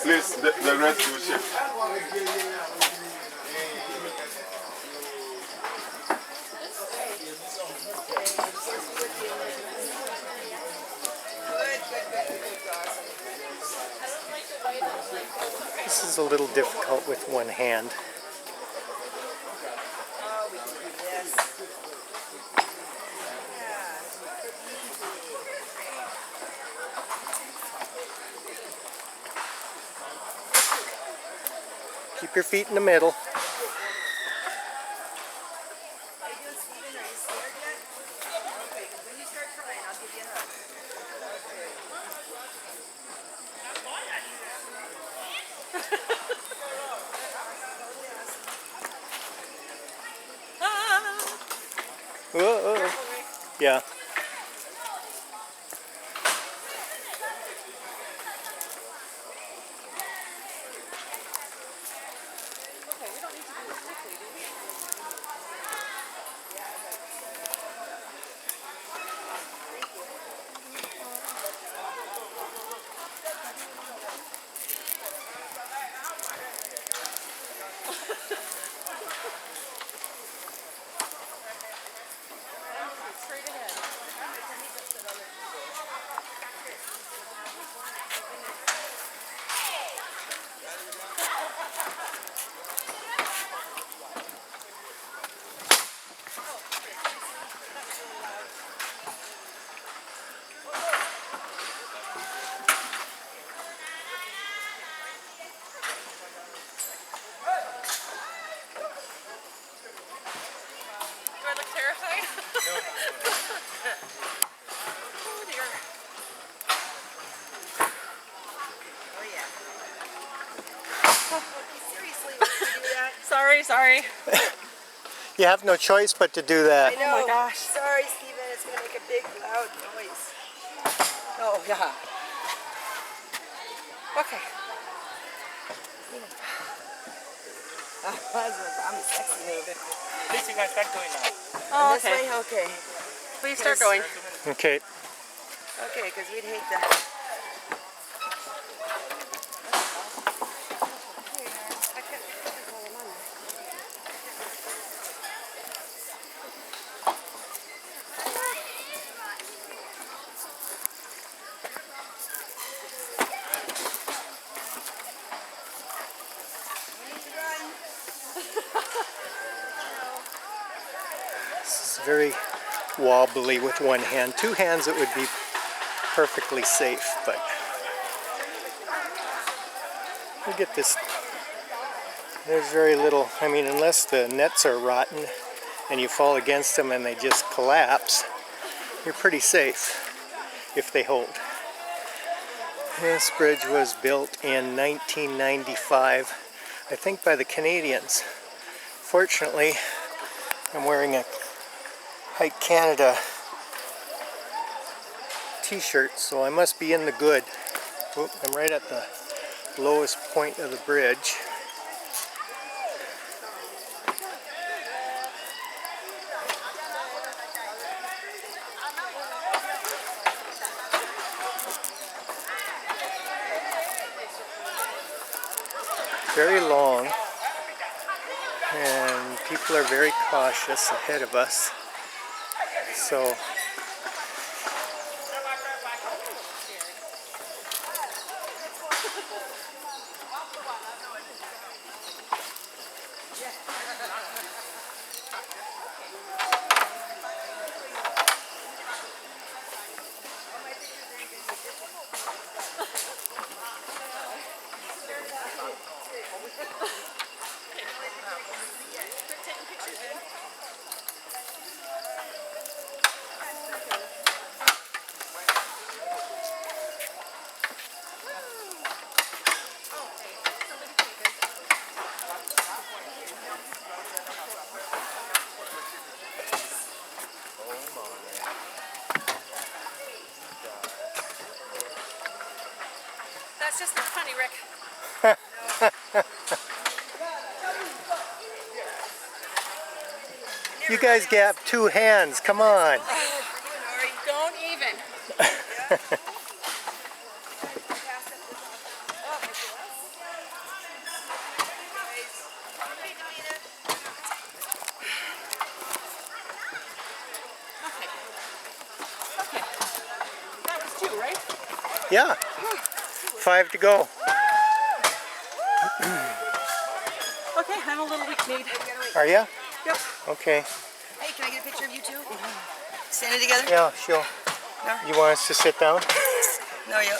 Please, the rest will ship. This is a little difficult with one hand. Keep your feet in the middle. Whoa. Yeah. Sorry. You have no choice but to do that. I know. Oh my gosh. Sorry, Stephen. It's going to make a big, loud noise. Oh, yeah. Okay. I'm a sexy move. Please, you guys start going now. Oh, This way? Okay. Please start going. Okay. Okay, because we'd hate that. It's very wobbly with one hand. Two hands it would be perfectly safe, but we'll get this. There's very little, I mean, unless the nets are rotten and you fall against them and they just collapse, you're pretty safe if they hold. This bridge was built in 1995, I think by the Canadians. Fortunately, I'm wearing a Hike Canada t-shirt, so I must be in the good. Oop, I'm right at the lowest point of the bridge. Very long, and people are very cautious ahead of us. So That's just not funny, Rick. you guys got two hands, come on. Don't even. Yeah. 5 to go. Okay, I'm a little weak-kneed. Are ya? Yep. Okay. Hey, can I get a picture of you two? Standing together? Yeah, sure. No? You want us to sit down? No, you.